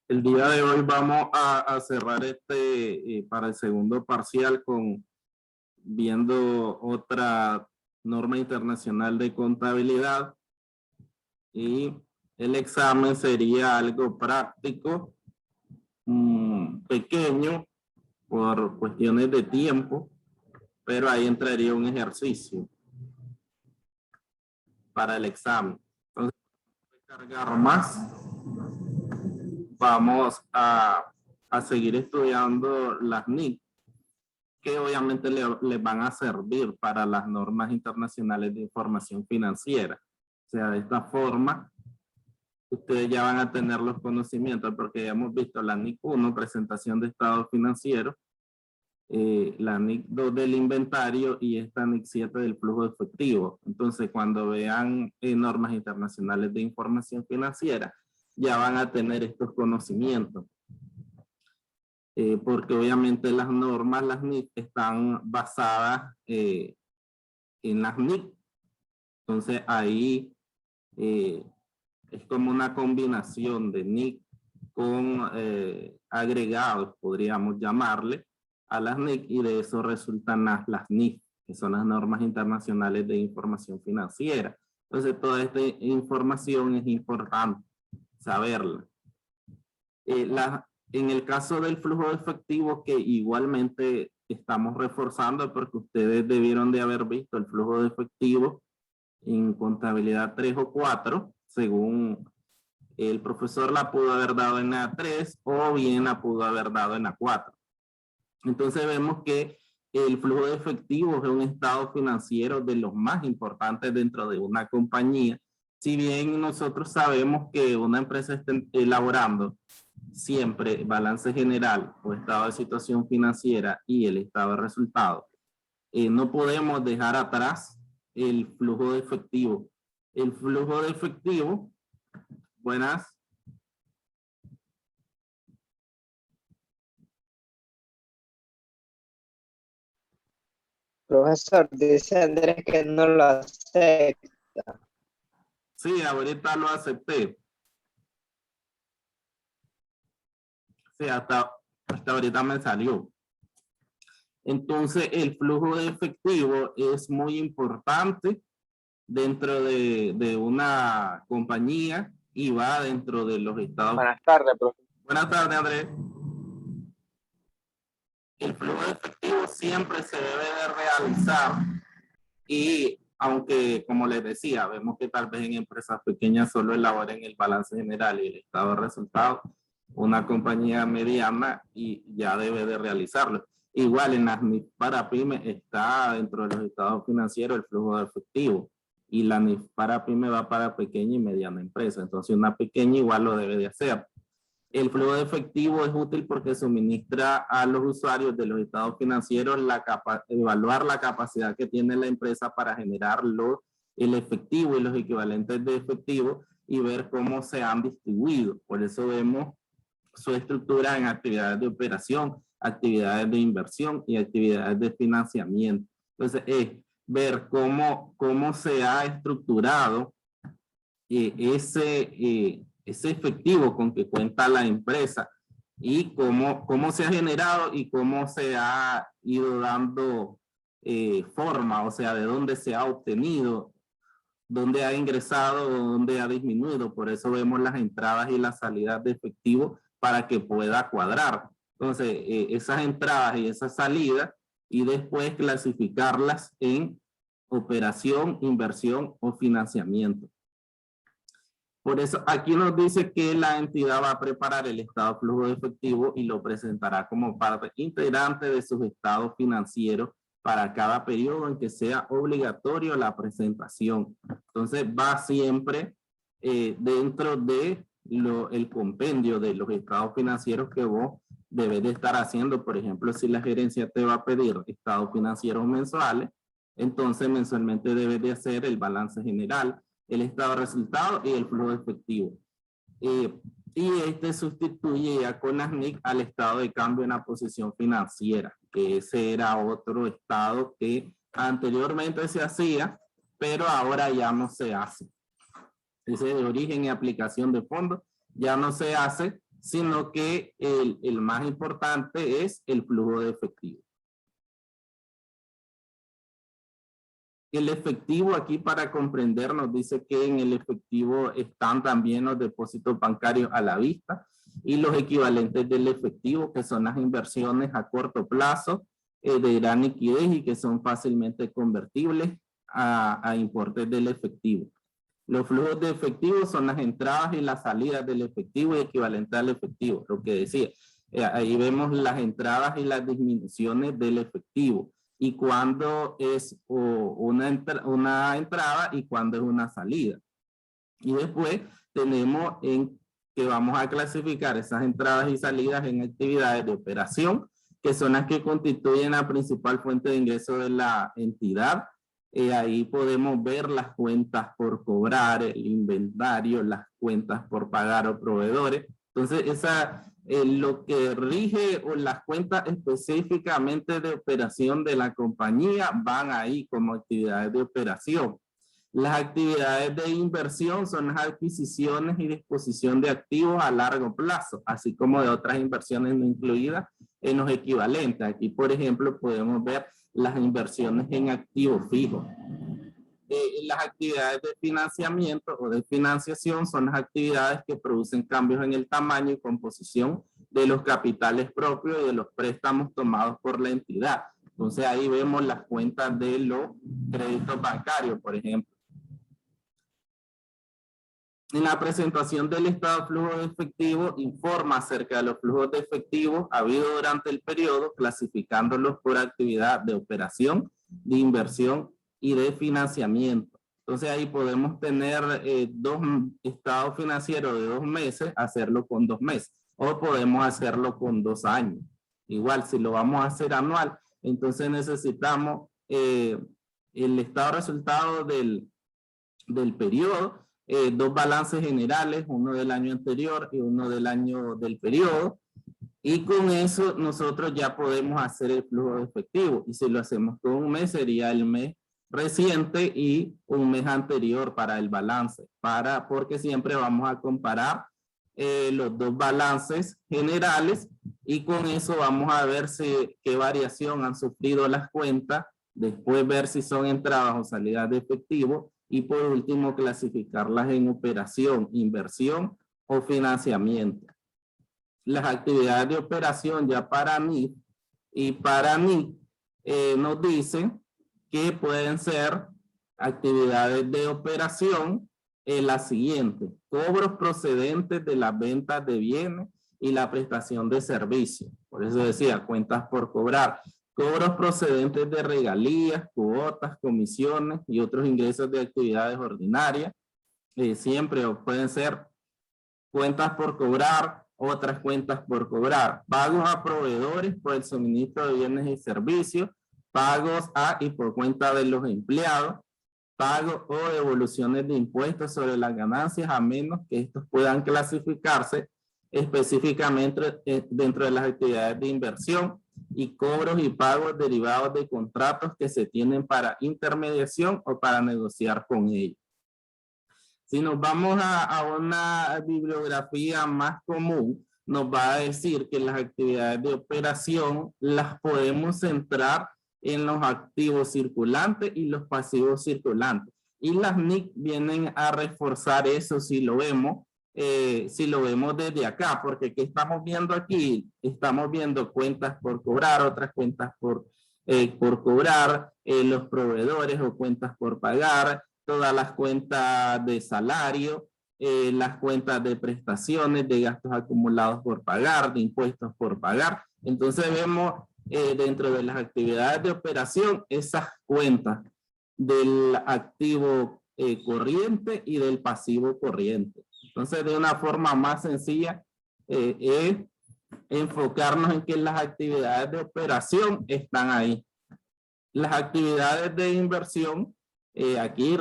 El día de hoy vamos a cerrar para el segundo parcial viendo otra norma internacional de contabilidad, y el examen sería algo práctico, pequeño por cuestiones de tiempo, pero ahí entraría un ejercicio para el examen. Entonces, cargar más, vamos a seguir estudiando las NIC, que obviamente les van a servir para las normas internacionales de información financiera. O sea, de esta forma, ustedes ya van a tener los conocimientos, porque ya hemos visto la NIC 1, presentación de estado financiero, la NIC 2 del inventario y esta NIC 7 del flujo de efectivo. Entonces, cuando vean normas internacionales de información financiera, ya van a tener estos conocimientos. Porque obviamente las normas, las NIC, están basadas en las NIC. Entonces ahí es como una combinación de NIC con agregados, podríamos llamarle, a las NIC, y de eso resultan las NIF, que son las normas internacionales de información financiera. Entonces toda esta información es importante saberla. En el caso del flujo de efectivo, que igualmente estamos reforzando, porque ustedes debieron de haber visto el flujo de efectivo en contabilidad 3 o 4, según el profesor la pudo haber dado en la 3 o bien la pudo haber dado en la 4. Entonces vemos que el flujo de efectivo es un estado financiero de los más importantes dentro de una compañía. Si bien nosotros sabemos que una empresa está elaborando siempre balance general o estado de situación financiera y el estado de resultados, no podemos dejar atrás el flujo de efectivo. El flujo de efectivo, buenas. Profesor, dice Andrés que no lo acepta. Sí, ahorita lo acepté. Sí, hasta ahorita me salió. Entonces, el flujo de efectivo es muy importante dentro de una compañía y va dentro de los estados. Buenas tardes, profesor. Buenas tardes, Andrés. El flujo de efectivo siempre se debe de realizar, y aunque, como les decía, vemos que tal vez en empresas pequeñas solo elaboren el balance general y el estado de resultados, una compañía mediana y ya debe de realizarlo. Igual en las NIF para pyme está dentro de los estados financieros el flujo de efectivo, y la NIF para pyme va para pequeña y mediana empresa. Entonces una pequeña igual lo debe de hacer. El flujo de efectivo es útil porque suministra a los usuarios de los estados financieros evaluar la capacidad que tiene la empresa para generar el efectivo y los equivalentes de efectivo, y ver cómo se han distribuido. Por eso vemos su estructura en actividades de operación, actividades de inversión y actividades de financiamiento. Entonces es ver cómo se ha estructurado ese efectivo con que cuenta la empresa, y cómo se ha generado y cómo se ha ido dando forma, o sea, de dónde se ha obtenido, dónde ha ingresado, dónde ha disminuido. Por eso vemos las entradas y las salidas de efectivo para que pueda cuadrar. Entonces, esas entradas y esas salidas, y después clasificarlas en operación, inversión o financiamiento. Por eso aquí nos dice que la entidad va a preparar el estado de flujo de efectivo y lo presentará como parte integrante de sus estados financieros para cada periodo en que sea obligatorio la presentación. Entonces va siempre dentro de el compendio de los estados financieros que vos debes de estar haciendo. Por ejemplo, si la gerencia te va a pedir estados financieros mensuales, entonces mensualmente debes de hacer el balance general, el estado de resultados y el flujo de efectivo. Y este sustituye ya con las NIC al estado de cambio en la posición financiera, que ese era otro estado que anteriormente se hacía, pero ahora ya no se hace. Ese de origen y aplicación de fondos ya no se hace, sino que el más importante es el flujo de efectivo. El efectivo aquí, para comprender, nos dice que en el efectivo están también los depósitos bancarios a la vista y los equivalentes del efectivo, que son las inversiones a corto plazo de gran liquidez y que son fácilmente convertibles a importes del efectivo. Los flujos de efectivo son las entradas y las salidas del efectivo y equivalente al efectivo, lo que decía. Ahí vemos las entradas y las disminuciones del efectivo y cuándo es una entrada y cuándo es una salida. Y después tenemos que vamos a clasificar esas entradas y salidas en actividades de operación, que son las que constituyen la principal fuente de ingreso de la entidad. Ahí podemos ver las cuentas por cobrar, el inventario, las cuentas por pagar a proveedores. Entonces, lo que rige o las cuentas específicamente de operación de la compañía van ahí como actividades de operación. Las actividades de inversión son las adquisiciones y disposición de activos a largo plazo, así como de otras inversiones no incluidas en los equivalentes. Aquí, por ejemplo, podemos ver las inversiones en activos fijos. Las actividades de financiamiento o de financiación son las actividades que producen cambios en el tamaño y composición de los capitales propios y de los préstamos tomados por la entidad. Entonces ahí vemos las cuentas de los créditos bancarios, por ejemplo. En la presentación del estado de flujo de efectivo, informa acerca de los flujos de efectivo habido durante el periodo, clasificándolos por actividad de operación, de inversión y de financiamiento. Entonces ahí podemos tener dos estados financieros de 2 meses, hacerlo con 2 meses, o podemos hacerlo con 2 años. Igual, si lo vamos a hacer anual, entonces necesitamos el estado resultado del periodo, 2 balances generales, uno del año anterior y uno del año del periodo, y con eso nosotros ya podemos hacer el flujo de efectivo, y si lo hacemos con un mes sería el mes reciente y un mes anterior para el balance, porque siempre vamos a comparar los 2 balances generales y con eso vamos a ver qué variación han sufrido las cuentas, después ver si son entradas o salidas de efectivo, y por último clasificarlas en operación, inversión o financiamiento. Las actividades de operación ya para mí y para mí nos dicen que pueden ser actividades de operación las siguientes: cobros procedentes de las ventas de bienes y la prestación de servicios. Por eso decía cuentas por cobrar. Cobros procedentes de regalías, cuotas, comisiones y otros ingresos de actividades ordinarias. Siempre pueden ser cuentas por cobrar, otras cuentas por cobrar. Pagos a proveedores por el suministro de bienes y servicios. Pagos a y por cuenta de los empleados. Pagos o devoluciones de impuestos sobre las ganancias, a menos que estos puedan clasificarse específicamente dentro de las actividades de inversión, y cobros y pagos derivados de contratos que se tienen para intermediación o para negociar con ellos. Si nos vamos a una bibliografía más común, nos va a decir que las actividades de operación las podemos centrar en los activos circulantes y los pasivos circulantes. Y las NIC vienen a reforzar eso si lo vemos desde acá, porque ¿qué estamos viendo aquí? Estamos viendo cuentas por cobrar, otras cuentas por cobrar, los proveedores o cuentas por pagar, todas las cuentas de salario, las cuentas de prestaciones, de gastos acumulados por pagar, de impuestos por pagar. Entonces vemos dentro de las actividades de operación esas cuentas del activo corriente y del pasivo corriente. Entonces, de una forma más sencilla, es enfocarnos en que las actividades de operación están ahí. Las actividades de inversión, aquí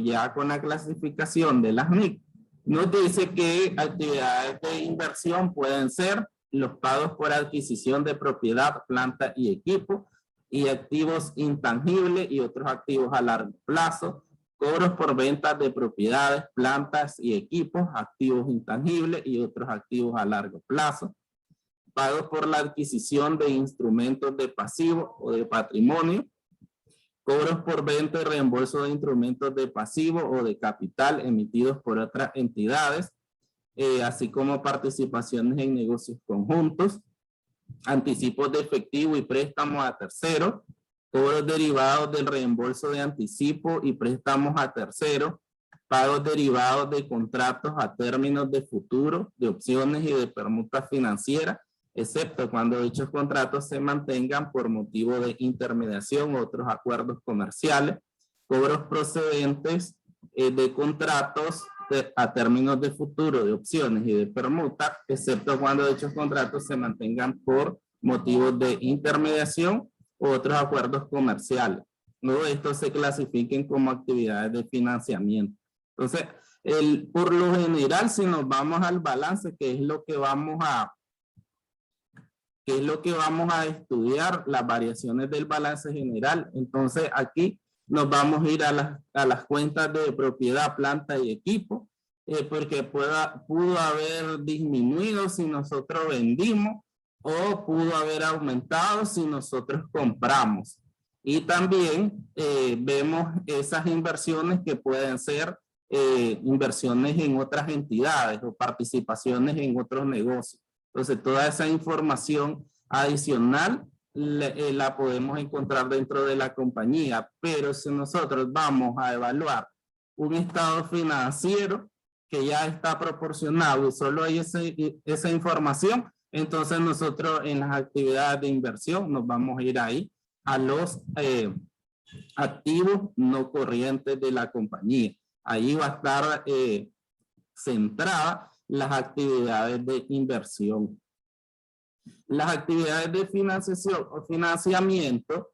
ya con la clasificación de las NIC, nos dice que actividades de inversión pueden ser los pagos por adquisición de propiedad, planta y equipo, y activos intangibles y otros activos a largo plazo, cobros por ventas de propiedades, plantas y equipos, activos intangibles y otros activos a largo plazo, pagos por la adquisición de instrumentos de pasivo o de patrimonio, cobros por venta y reembolso de instrumentos de pasivo o de capital emitidos por otras entidades, así como participaciones en negocios conjuntos, anticipos de efectivo y préstamos a terceros, cobros derivados del reembolso de anticipo y préstamos a terceros, pagos derivados de contratos a términos de futuro, de opciones y de permutas financieras, excepto cuando dichos contratos se mantengan por motivo de intermediación u otros acuerdos comerciales, cobros procedentes de contratos a términos de futuro, de opciones y de permuta, excepto cuando dichos contratos se mantengan por motivos de intermediación u otros acuerdos comerciales. Luego estos se clasifiquen como actividades de financiamiento. Entonces, por lo general, si nos vamos al balance, que es lo que vamos a estudiar, las variaciones del balance general. Entonces aquí nos vamos a ir a las cuentas de propiedad, planta y equipo, porque pudo haber disminuido si nosotros vendimos o pudo haber aumentado si nosotros compramos. Y también vemos esas inversiones que pueden ser inversiones en otras entidades o participaciones en otros negocios. Entonces, toda esa información adicional la podemos encontrar dentro de la compañía, pero si nosotros vamos a evaluar un estado financiero que ya está proporcionado y solo hay esa información, entonces nosotros en las actividades de inversión nos vamos a ir ahí a los activos no corrientes de la compañía. Ahí va a estar centrada las actividades de inversión. Las actividades de financiación o financiamiento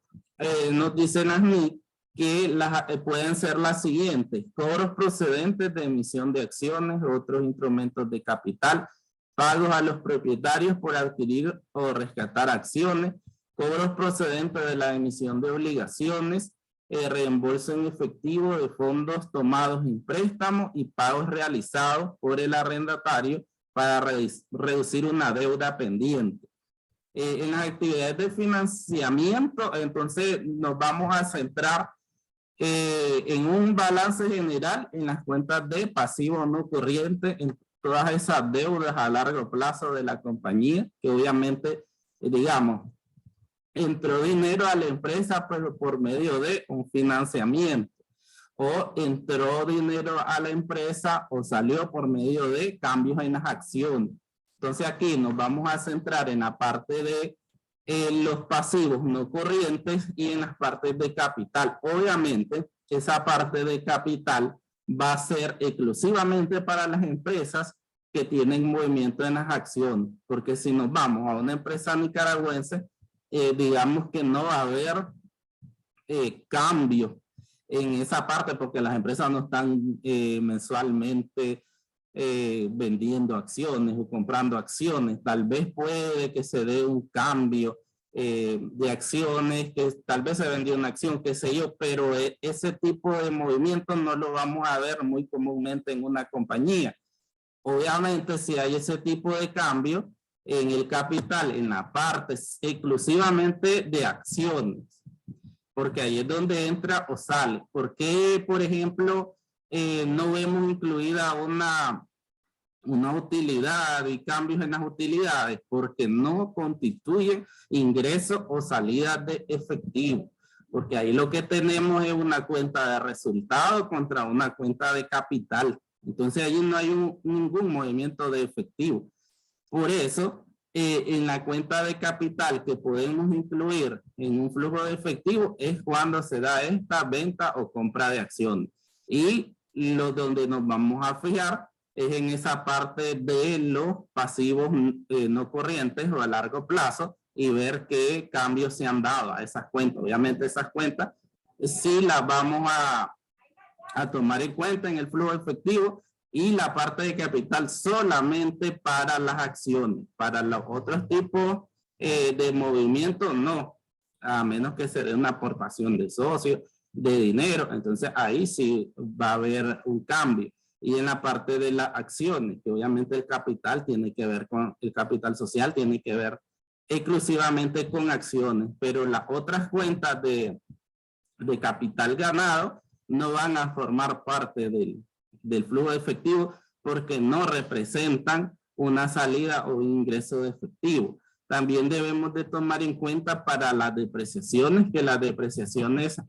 nos dicen a mí que pueden ser las siguientes: cobros procedentes de emisión de acciones u otros instrumentos de capital, pagos a los propietarios por adquirir o rescatar acciones, cobros procedentes de la emisión de obligaciones, reembolso en efectivo de fondos tomados en préstamo y pagos realizados por el arrendatario para reducir una deuda pendiente. En las actividades de financiamiento, entonces nos vamos a centrar en un balance general en las cuentas de pasivo no corriente, en todas esas deudas a largo plazo de la compañía, que obviamente, digamos, entró dinero a la empresa pero por medio de un financiamiento, o entró dinero a la empresa o salió por medio de cambios en las acciones. Entonces aquí nos vamos a centrar en la parte de los pasivos no corrientes y en las partes de capital. Obviamente esa parte de capital va a ser exclusivamente para las empresas que tienen movimiento en las acciones, porque si nos vamos a una empresa nicaragüense, digamos que no va a haber cambio en esa parte, porque las empresas no están mensualmente vendiendo acciones o comprando acciones. Tal vez puede que se dé un cambio de acciones, que tal vez se vendió una acción, qué sé yo, pero ese tipo de movimiento no lo vamos a ver muy comúnmente en una compañía. Obviamente, si hay ese tipo de cambio en el capital, en la parte exclusivamente de acciones, porque ahí es donde entra o sale. ¿Por qué, por ejemplo, no vemos incluida una utilidad y cambios en las utilidades? Porque no constituyen ingresos o salidas de efectivo. Porque ahí lo que tenemos es una cuenta de resultado contra una cuenta de capital. Entonces ahí no hay ningún movimiento de efectivo. Por eso, en la cuenta de capital que podemos incluir en un flujo de efectivo es cuando se da esta venta o compra de acciones. Y donde nos vamos a fijar es en esa parte de los pasivos no corrientes o a largo plazo y ver qué cambios se han dado a esas cuentas. Obviamente esas cuentas sí las vamos a tomar en cuenta en el flujo efectivo, y la parte de capital solamente para las acciones. Para los otros tipos de movimiento no, a menos que se dé una aportación de socios de dinero. Entonces ahí sí va a haber un cambio. Y en la parte de las acciones, que obviamente el capital tiene que ver con, el capital social tiene que ver exclusivamente con acciones, pero las otras cuentas de capital ganado no van a formar parte del flujo de efectivo porque no representan una salida o un ingreso de efectivo. También debemos de tomar en cuenta para las depreciaciones, que las depreciaciones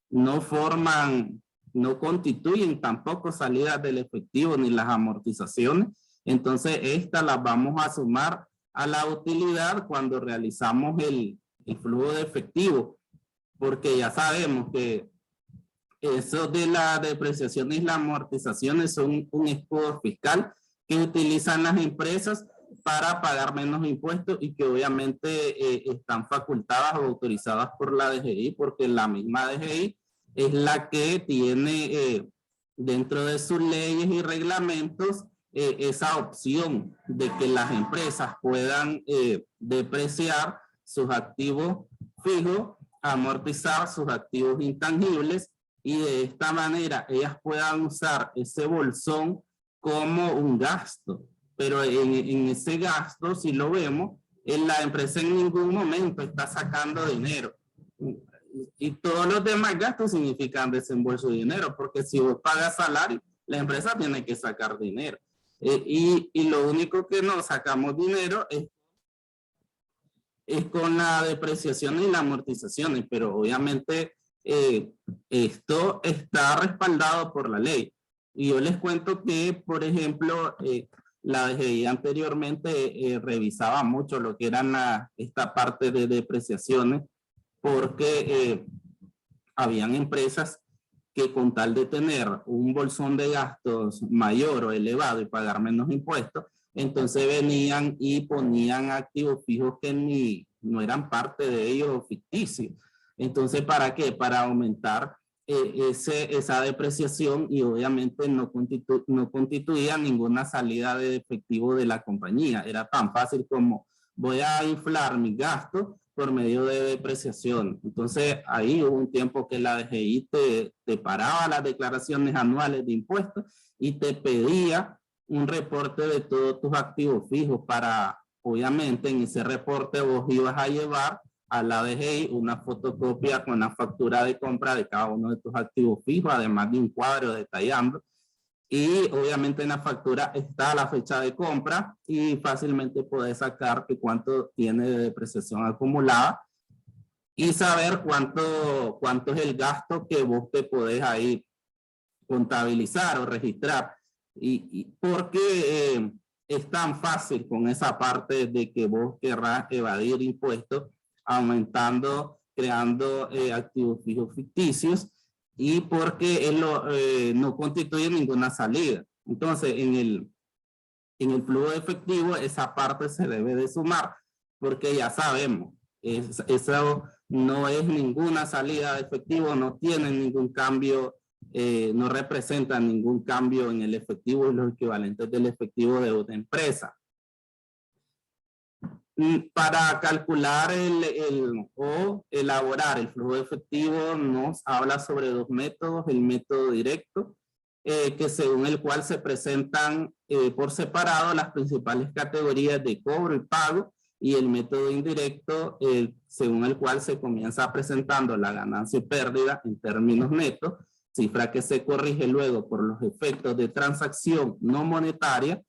no forman, no constituyen tampoco salidas del efectivo ni las amortizaciones. Entonces, estas las vamos a sumar a la utilidad cuando realizamos el flujo de efectivo, porque ya sabemos que eso de la depreciación y las amortizaciones son un escudo fiscal que utilizan las empresas para pagar menos impuestos y que obviamente están facultadas o autorizadas por la DGI, porque la misma DGI es la que tiene dentro de sus leyes y reglamentos esa opción de que las empresas puedan depreciar sus activos fijos, amortizar sus activos intangibles, y de esta manera ellas puedan usar ese bolsón como un gasto. Pero en ese gasto, si lo vemos, la empresa en ningún momento está sacando dinero. Y todos los demás gastos significan desembolso de dinero, porque si vos pagas salario, la empresa tiene que sacar dinero. Y lo único que no sacamos dinero es con la depreciación y la amortización, pero obviamente esto está respaldado por la ley. Y yo les cuento que, por ejemplo, la DGI anteriormente revisaba mucho lo que eran esta parte de depreciaciones, porque habían empresas que con tal de tener un bolsón de gastos mayor o elevado y pagar menos impuestos, entonces venían y ponían activos fijos que no eran parte de ellos o ficticios. Entonces, ¿para qué? Para aumentar esa depreciación, y obviamente no constituía ninguna salida de efectivo de la compañía. Era tan fácil como voy a inflar mis gastos por medio de depreciación. Entonces ahí hubo un tiempo que la DGI te paraba las declaraciones anuales de impuestos y te pedía un reporte de todos tus activos fijos para, obviamente en ese reporte vos ibas a llevar a la DGI una fotocopia con la factura de compra de cada uno de tus activos fijos, además de un cuadro detallando. Y obviamente en la factura está la fecha de compra y fácilmente puedes sacar que cuánto tiene de depreciación acumulada y saber cuánto es el gasto que vos te podés ahí contabilizar o registrar. Y porque es tan fácil con esa parte de que vos querrás evadir impuestos aumentando, creando activos fijos ficticios, y porque no constituye ninguna salida. Entonces, en el flujo de efectivo, esa parte se debe de sumar, porque ya sabemos, eso no es ninguna salida de efectivo, no tiene ningún cambio, no representa ningún cambio en el efectivo y los equivalentes del efectivo de una empresa. Para calcular o elaborar el flujo de efectivo nos habla sobre dos métodos: el método directo, que según el cual se presentan por separado las principales categorías de cobro y pago, y el método indirecto, según el cual se comienza presentando la ganancia y pérdida en términos netos, cifra que se corrige luego por los efectos de transacción no monetaria,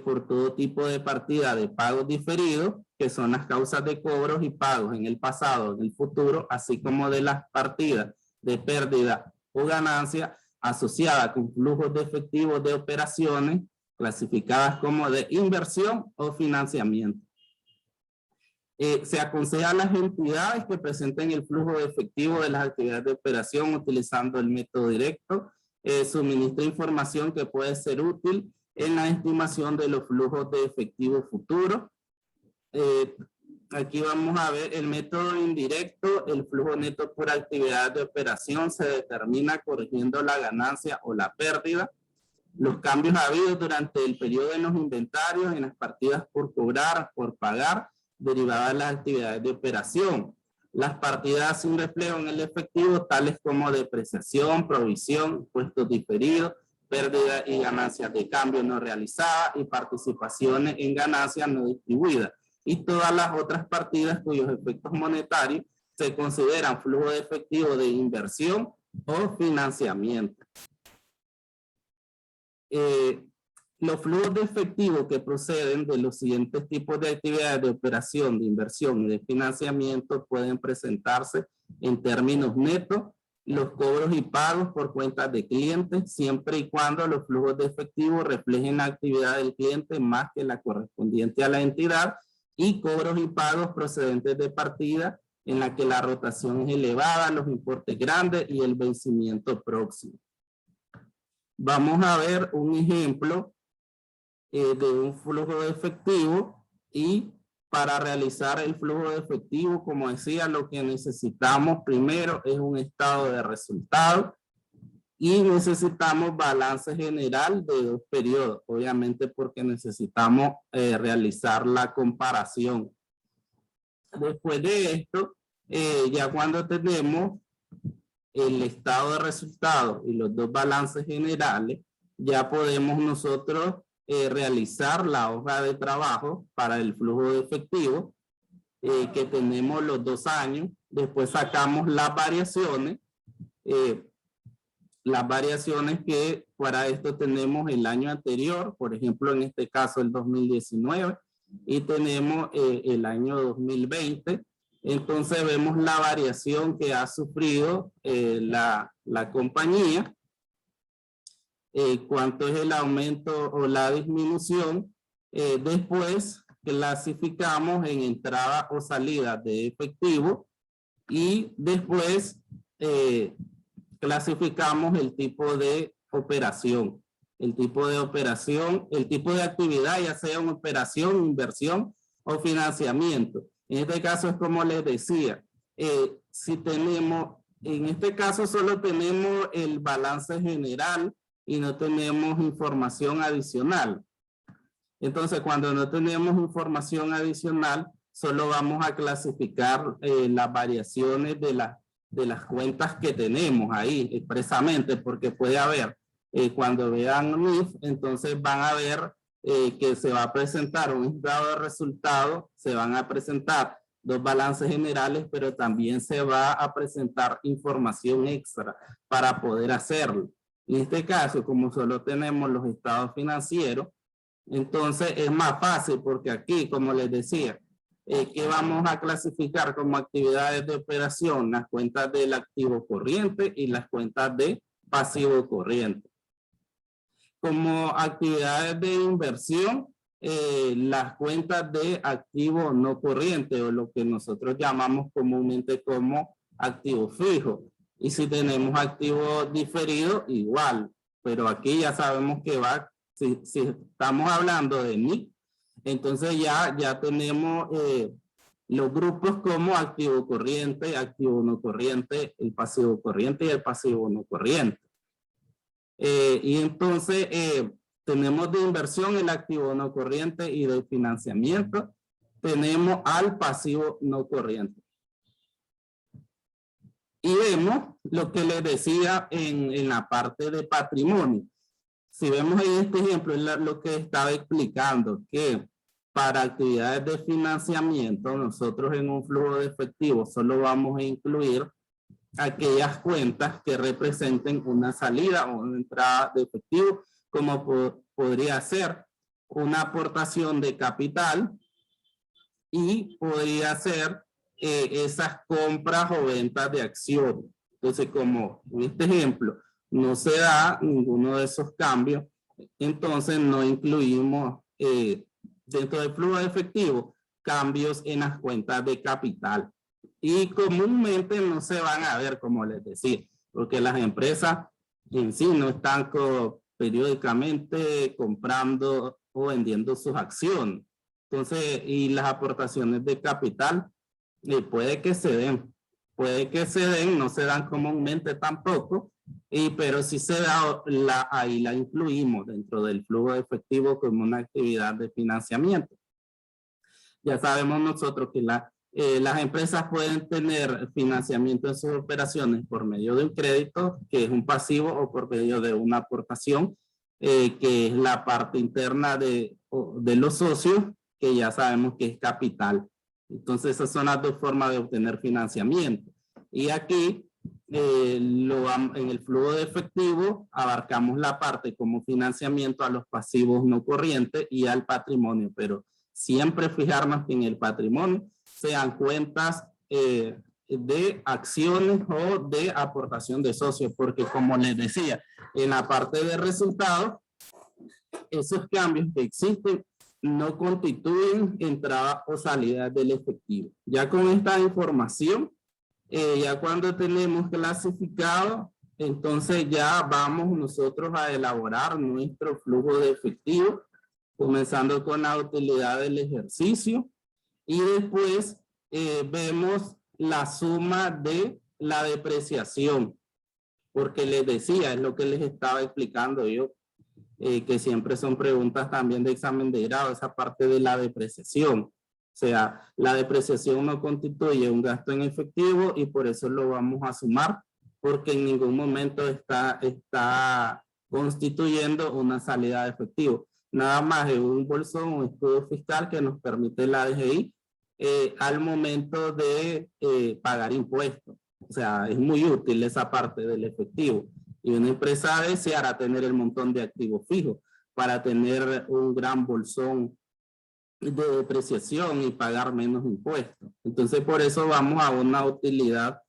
por todo tipo de partida de pagos diferidos, que son las causas de cobros y pagos en el pasado, en el futuro, así como de las partidas de pérdida o ganancia asociadas con flujos de efectivo de operaciones clasificadas como de inversión o financiamiento. Se aconseja a las entidades que presenten el flujo de efectivo de las actividades de operación utilizando el método directo. Suministra información que puede ser útil en la estimación de los flujos de efectivo futuro. Aquí vamos a ver el método indirecto. El flujo neto por actividad de operación se determina corrigiendo la ganancia o la pérdida, los cambios habidos durante el periodo en los inventarios, en las partidas por cobrar, por pagar, derivadas de las actividades de operación. Las partidas sin reflejo en el efectivo, tales como depreciación, provisión, impuestos diferidos, pérdida y ganancias de cambio no realizadas y participaciones en ganancias no distribuidas. Y todas las otras partidas cuyos efectos monetarios se consideran flujo de efectivo de inversión o financiamiento. Los flujos de efectivo que proceden de los siguientes tipos de actividades de operación, de inversión y de financiamiento pueden presentarse en términos netos, los cobros y pagos por cuentas de clientes, siempre y cuando los flujos de efectivo reflejen la actividad del cliente más que la correspondiente a la entidad, y cobros y pagos procedentes de partida en la que la rotación es elevada, los importes grandes y el vencimiento próximo. Vamos a ver un ejemplo de un flujo de efectivo, y para realizar el flujo de efectivo, como decía, lo que necesitamos primero es un estado de resultados y necesitamos balance general de 2 periodos, obviamente porque necesitamos realizar la comparación. Después de esto, ya cuando tenemos el estado de resultados y los 2 balances generales, ya podemos nosotros realizar la hoja de trabajo para el flujo de efectivo, que tenemos los 2 años. Después sacamos las variaciones que para esto tenemos el año anterior, por ejemplo, en este caso el 2019, y tenemos el año 2020. Entonces vemos la variación que ha sufrido la compañía, cuánto es el aumento o la disminución. Después clasificamos en entrada o salida de efectivo, y después clasificamos el tipo de operación. El tipo de operación, el tipo de actividad, ya sea una operación, inversión o financiamiento. En este caso es como les decía, si tenemos, en este caso solo tenemos el balance general y no tenemos información adicional. Entonces, cuando no tenemos información adicional, solo vamos a clasificar las variaciones de las cuentas que tenemos ahí expresamente, porque puede haber, cuando vean NIF, entonces van a ver que se va a presentar un estado de resultado, se van a presentar 2 balances generales, pero también se va a presentar información extra para poder hacerlo. En este caso, como solo tenemos los estados financieros, entonces es más fácil, porque aquí, como les decía, que vamos a clasificar como actividades de operación las cuentas del activo corriente y las cuentas de pasivo corriente. Como actividades de inversión, las cuentas de activo no corriente, o lo que nosotros llamamos comúnmente como activo fijo. Y si tenemos activo diferido, igual. Pero aquí ya sabemos que va, si estamos hablando de NIC, entonces ya tenemos los grupos como activo corriente, activo no corriente, el pasivo corriente y el pasivo no corriente. Y entonces tenemos de inversión el activo no corriente, y de financiamiento tenemos al pasivo no corriente. Y vemos lo que les decía en la parte de patrimonio. Si vemos ahí este ejemplo, es lo que estaba explicando, que para actividades de financiamiento, nosotros en un flujo de efectivo solo vamos a incluir aquellas cuentas que representen una salida o una entrada de efectivo, como podría ser una aportación de capital, y podría ser esas compras o ventas de acciones. Entonces, como en este ejemplo no se da ninguno de esos cambios, entonces no incluimos dentro del flujo de efectivo cambios en las cuentas de capital. Y comúnmente no se van a ver, como les decía, porque las empresas en sí no están periódicamente comprando o vendiendo sus acciones. Entonces, y las aportaciones de capital puede que se den, no se dan comúnmente tampoco, pero si se da, ahí la incluimos dentro del flujo de efectivo como una actividad de financiamiento. Ya sabemos nosotros que Las empresas pueden tener financiamiento en sus operaciones por medio de un crédito, que es un pasivo, o por medio de una aportación, que es la parte interna de los socios, que ya sabemos que es capital. Entonces, esas son las dos formas de obtener financiamiento. Y aquí, en el flujo de efectivo, abarcamos la parte como financiamiento a los pasivos no corrientes y al patrimonio, pero siempre fijarnos que en el patrimonio sean cuentas de acciones o de aportación de socios, porque como les decía, en la parte de resultados, esos cambios que existen no constituyen entrada o salida del efectivo. Ya con esta información, ya cuando tenemos clasificado, entonces ya vamos nosotros a elaborar nuestro flujo de efectivo, comenzando con la utilidad del ejercicio, y después vemos la suma de la depreciación, porque les decía, es lo que les estaba explicando yo, que siempre son preguntas también de examen de grado, esa parte de la depreciación. O sea, la depreciación no constituye un gasto en efectivo y por eso lo vamos a sumar, porque en ningún momento está constituyendo una salida de efectivo. Nada más es un bolsón, un escudo fiscal que nos permite la DGI al momento de pagar impuestos. O sea, es muy útil esa parte del efectivo. Y una empresa deseará tener el montón de activos fijos para tener un gran bolsón de depreciación y pagar menos impuestos. Entonces, por eso vamos a una utilidad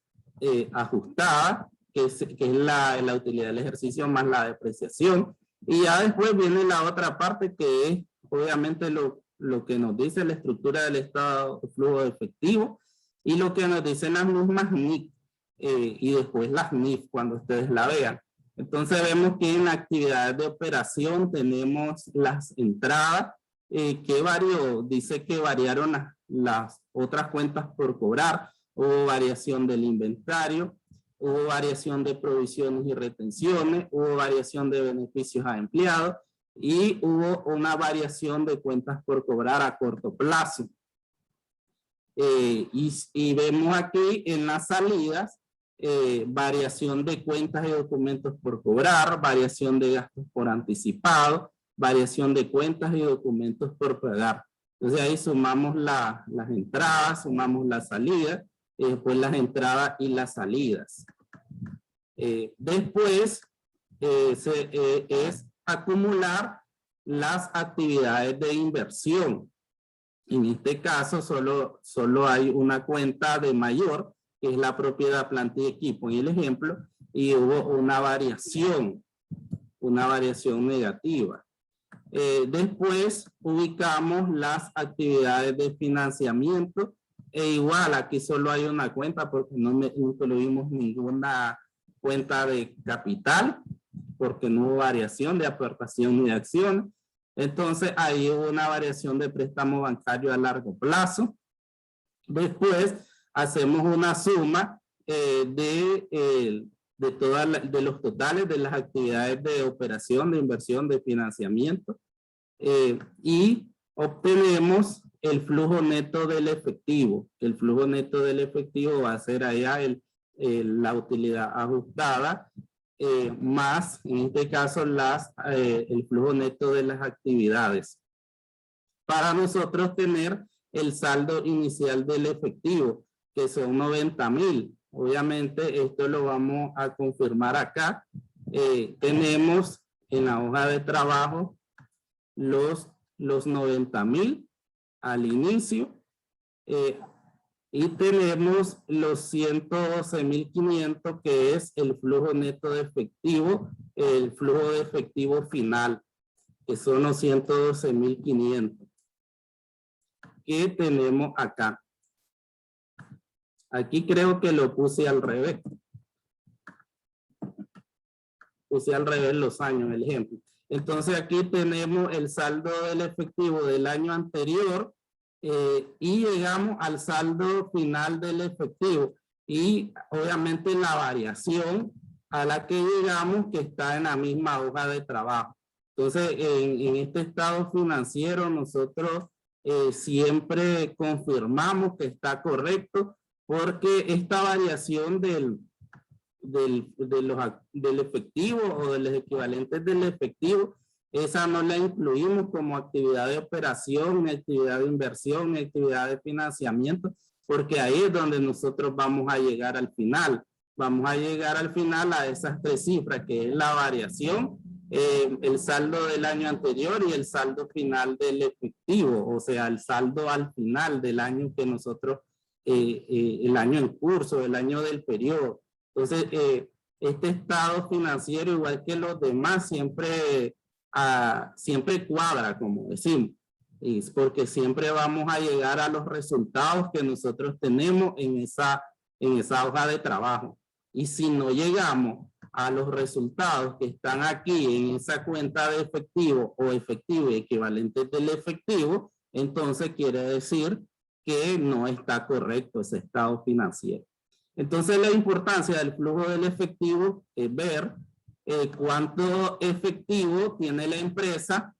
ajustada, que es la utilidad del ejercicio más la depreciación. Y ya después viene la otra parte, que es obviamente lo que nos dice la estructura del estado de flujo de efectivo y lo que nos dicen las mismas NIF. Y después las NIF cuando ustedes la vean. Entonces vemos que en actividades de operación tenemos las entradas que varió, dice que variaron las otras cuentas por cobrar, hubo variación del inventario, hubo variación de provisiones y retenciones, hubo variación de beneficios a empleados y hubo una variación de cuentas por cobrar a corto plazo. Y vemos aquí en las salidas variación de cuentas y documentos por cobrar, variación de gastos por anticipado, variación de cuentas y documentos por pagar. Entonces ahí sumamos las entradas, sumamos las salidas, después las entradas y las salidas. Después es acumular las actividades de inversión. En este caso solo hay una cuenta de mayor, que es la propiedad, planta y equipo en el ejemplo, y hubo una variación negativa. Después ubicamos las actividades de financiamiento, e igual aquí solo hay una cuenta porque no incluimos ninguna cuenta de capital, porque no hubo variación de aportación ni de acción. Entonces ahí hubo una variación de préstamo bancario a largo plazo. Después hacemos una suma de los totales de las actividades de operación, de inversión, de financiamiento, y obtenemos el flujo neto del efectivo. El flujo neto del efectivo va a ser allá la utilidad ajustada, más en este caso el flujo neto de las actividades, para nosotros tener el saldo inicial del efectivo, que son 90,000. Obviamente esto lo vamos a confirmar acá. Tenemos en la hoja de trabajo los 90,000 al inicio, y tenemos los 112,500, que es el flujo neto de efectivo, el flujo de efectivo final, que son los 112,500 que tenemos acá. Aquí creo que lo puse al revés. Puse al revés los años, el ejemplo. Entonces aquí tenemos el saldo del efectivo del año anterior, y llegamos al saldo final del efectivo. Y obviamente la variación a la que llegamos, que está en la misma hoja de trabajo. Entonces en este estado financiero nosotros siempre confirmamos que está correcto, porque esta variación del efectivo o de los equivalentes del efectivo, esa no la incluimos como actividad de operación, ni actividad de inversión, ni actividad de financiamiento, porque ahí es donde nosotros vamos a llegar al final. Vamos a llegar al final a esas tres cifras, que es la variación, el saldo del año anterior y el saldo final del efectivo, o sea, el saldo al final del año que nosotros, el año en curso, el año del periodo. Entonces, este estado financiero, igual que los demás, siempre cuadra, como decimos, porque siempre vamos a llegar a los resultados que nosotros tenemos en esa hoja de trabajo. Y si no llegamos a los resultados que están aquí en esa cuenta de efectivo o efectivo y equivalentes del efectivo, entonces quiere decir que no está correcto ese estado financiero. Entonces la importancia del flujo del efectivo es ver cuánto efectivo tiene la empresa,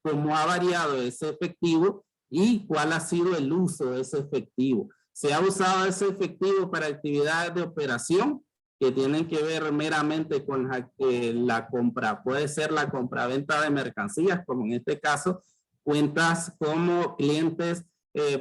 cómo ha variado ese efectivo y cuál ha sido el uso de ese efectivo. Se ha usado ese efectivo para actividades de operación que tienen que ver meramente con la compra, puede ser la compra-venta de mercancías, como en este caso, cuentas como clientes,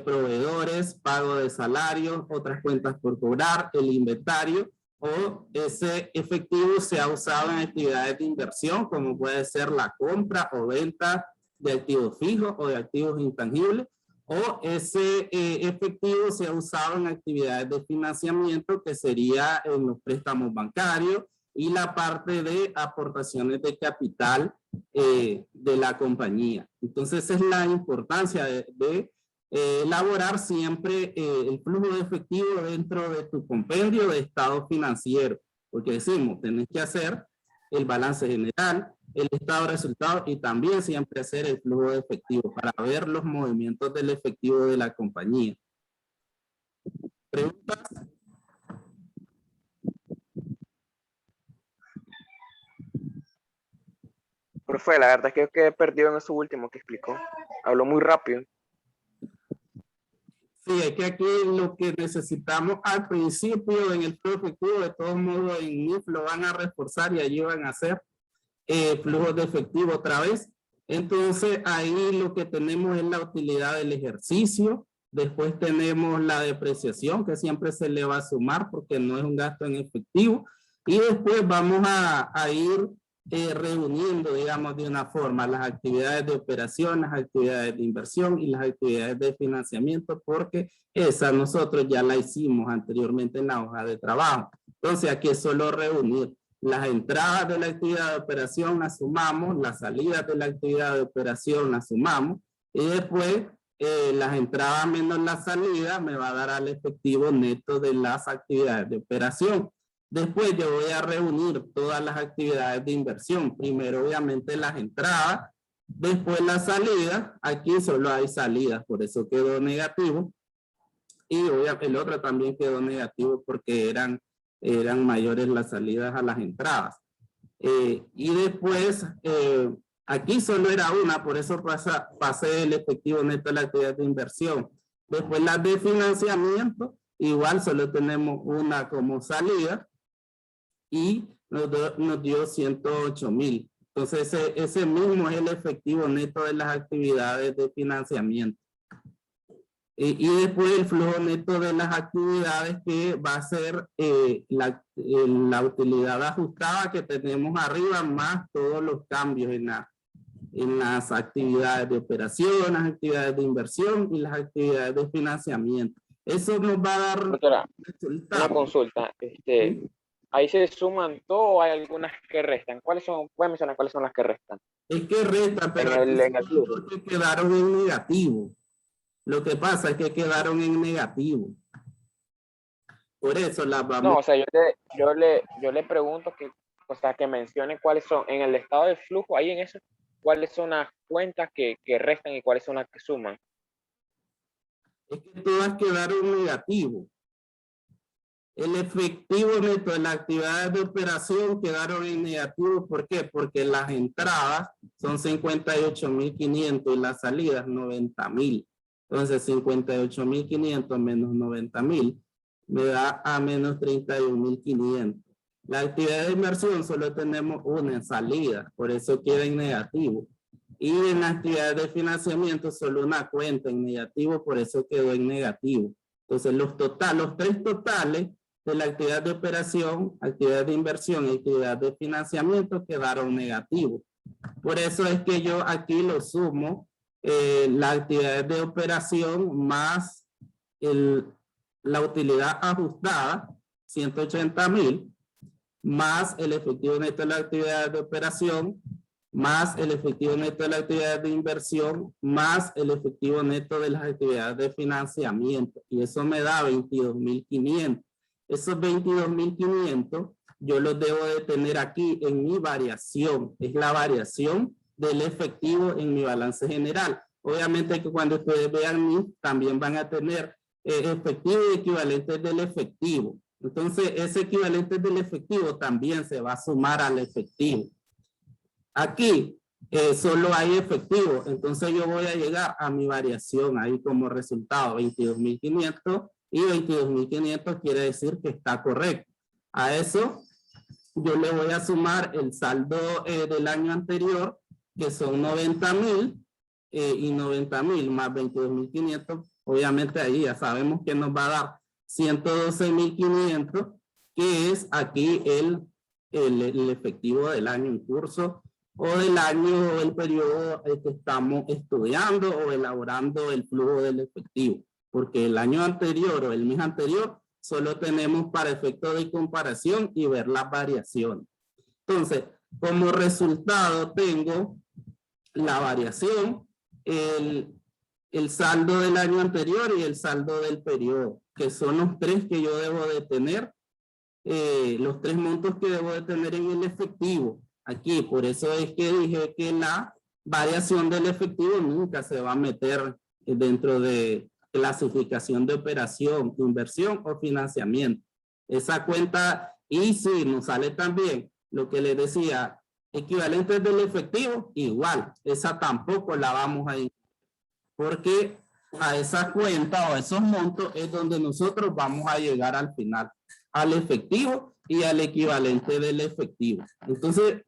proveedores, pago de salarios, otras cuentas por cobrar, el inventario, o ese efectivo se ha usado en actividades de inversión, como puede ser la compra o venta de activos fijos o de activos intangibles, o ese efectivo se ha usado en actividades de financiamiento, que sería en los préstamos bancarios y la parte de aportaciones de capital de la compañía. Entonces, esa es la importancia de elaborar siempre el flujo de efectivo dentro de tu compendio de estado financiero, porque decimos, tenés que hacer el balance general, el estado de resultados y también siempre hacer el flujo de efectivo para ver los movimientos del efectivo de la compañía. ¿Preguntas? Profe, la verdad es que yo quedé perdido en eso último que explicó. Habló muy rápido. Sí, es que aquí lo que necesitamos al principio en el flujo efectivo, de todos modos en NIF lo van a reforzar y allí van a hacer flujos de efectivo otra vez. Entonces ahí lo que tenemos es la utilidad del ejercicio. Después tenemos la depreciación, que siempre se le va a sumar porque no es un gasto en efectivo. Y después vamos a ir reuniendo, digamos, de una forma las actividades de operación, las actividades de inversión y las actividades de financiamiento, porque esa nosotros ya la hicimos anteriormente en la hoja de trabajo. Entonces aquí es solo reunir las entradas de la actividad de operación, las sumamos, las salidas de la actividad de operación, las sumamos, y después las entradas menos la salida me va a dar al efectivo neto de las actividades de operación. Después yo voy a reunir todas las actividades de inversión. Primero obviamente las entradas, después las salidas. Aquí solo hay salidas, por eso quedó negativo. Y el otro también quedó negativo porque eran mayores las salidas a las entradas. Y después, aquí solo era una, por eso pasé el efectivo neto de la actividad de inversión. Después las de financiamiento, igual solo tenemos una como salida y nos dio 108,000. Entonces ese mismo es el efectivo neto de las actividades de financiamiento. Y después el flujo neto de las actividades, que va a ser la utilidad ajustada que tenemos arriba, más todos los cambios en las actividades de operación, las actividades de inversión y las actividades de financiamiento. Eso nos va a dar Doctora, resultados. una consulta. ¿Sí? ¿Ahí se suman todo o hay algunas que restan? ¿Cuáles son? ¿Pueden mencionar cuáles son las que restan? Es que restan, pero en el flujo. porque quedaron en negativo. Lo que pasa es que quedaron en negativo. Por eso las vamos... No, o sea, yo le pregunto que, o sea, que mencione cuáles son, en el estado de flujo, ahí en eso, cuáles son las cuentas que restan y cuáles son las que suman. Es que todas quedaron negativos. El efectivo neto de las actividades de operación quedaron en negativo. ¿Por qué? Porque las entradas son 58.500 y las salidas 90.000. Entonces 58.500 menos 90.000 me da a menos 31.500. La actividad de inversión solo tenemos una en salida, por eso queda en negativo. Y en la actividad de financiamiento solo una cuenta en negativo, por eso quedó en negativo. Entonces los tres totales de la actividad de operación, actividad de inversión y actividad de financiamiento quedaron negativos. Por eso es que yo aquí lo sumo, la actividad de operación más la utilidad ajustada, 180.000, más el efectivo neto de la actividad de operación, más el efectivo neto de la actividad de inversión, más el efectivo neto de las actividades de financiamiento. Y eso me da 22.500. Esos 22.500 yo los debo de tener aquí en mi variación. Es la variación del efectivo en mi balance general. Obviamente que cuando ustedes vean también van a tener efectivo y equivalentes del efectivo. Entonces, ese equivalente del efectivo también se va a sumar al efectivo. Aquí solo hay efectivo, entonces yo voy a llegar a mi variación ahí como resultado, 22.500 y 22.500 quiere decir que está correcto. A eso yo le voy a sumar el saldo del año anterior, que son 90.000 y 90.000 más 22.500. Obviamente ahí ya sabemos que nos va a dar 112.500, que es aquí el efectivo del año en curso o del año o el periodo que estamos estudiando o elaborando el flujo del efectivo. Porque el año anterior o el mes anterior solo tenemos para efecto de comparación y ver las variaciones. Entonces, como resultado tengo la variación, el saldo del año anterior y el saldo del periodo, que son los tres que yo debo de tener, los tres montos que debo de tener en el efectivo. Aquí, por eso es que dije que la variación del efectivo nunca se va a meter dentro de clasificación de operación, inversión o financiamiento. Esa cuenta, y si nos sale también lo que les decía, equivalentes del efectivo, igual, esa tampoco la vamos a ir, porque a esa cuenta o a esos montos es donde nosotros vamos a llegar al final, al efectivo y al equivalente del efectivo. Entonces,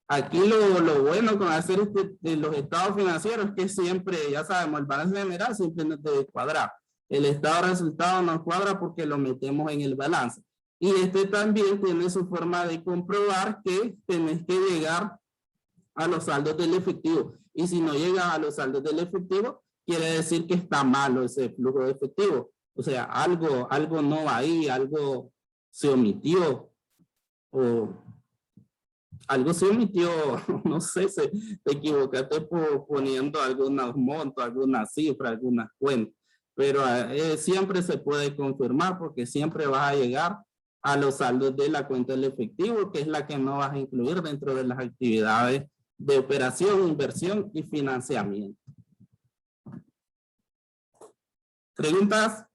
aquí lo bueno con hacer los estados financieros es que siempre, ya sabemos, el balance general siempre nos debe cuadrar. El estado de resultado nos cuadra porque lo metemos en el balance. Y este también tiene su forma de comprobar que tenés que llegar a los saldos del efectivo. Y si no llegas a los saldos del efectivo, quiere decir que está malo ese flujo de efectivo. O sea, algo no va ahí, algo se omitió o algo se omitió, no sé, te equivocaste poniendo algunos montos, algunas cifras, algunas cuentas, pero siempre se puede confirmar porque siempre vas a llegar a los saldos de la cuenta del efectivo, que es la que no vas a incluir dentro de las actividades de operación, inversión y financiamiento. ¿Preguntas?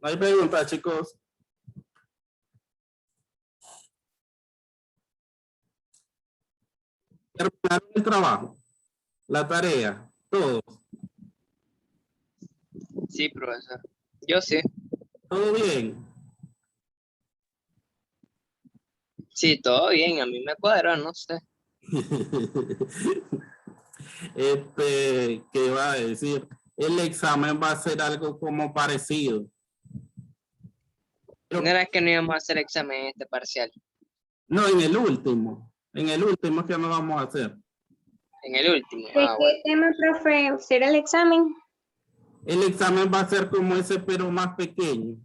No hay preguntas, chicos. ¿Terminaron el trabajo? La tarea, todo. Sí, profesor. Yo sí. ¿Todo bien? Sí, todo bien. A mí me cuadra, no sé. ¿Qué iba a decir? El examen va a ser algo como parecido. No era que no íbamos a hacer examen en este parcial. No, en el último. En el último que no vamos a hacer. En el último. ¿De qué tema, profe? ¿Será el examen? El examen va a ser como ese, pero más pequeño.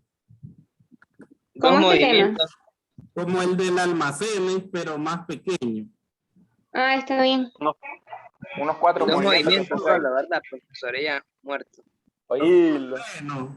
¿Cómo este tema? Como el del almacén, pero más pequeño. Ah, está bien. Unos 4 Dos movimientos. movimientos solo, ¿verdad, profesor? Ya muerto. Oílo. Bueno,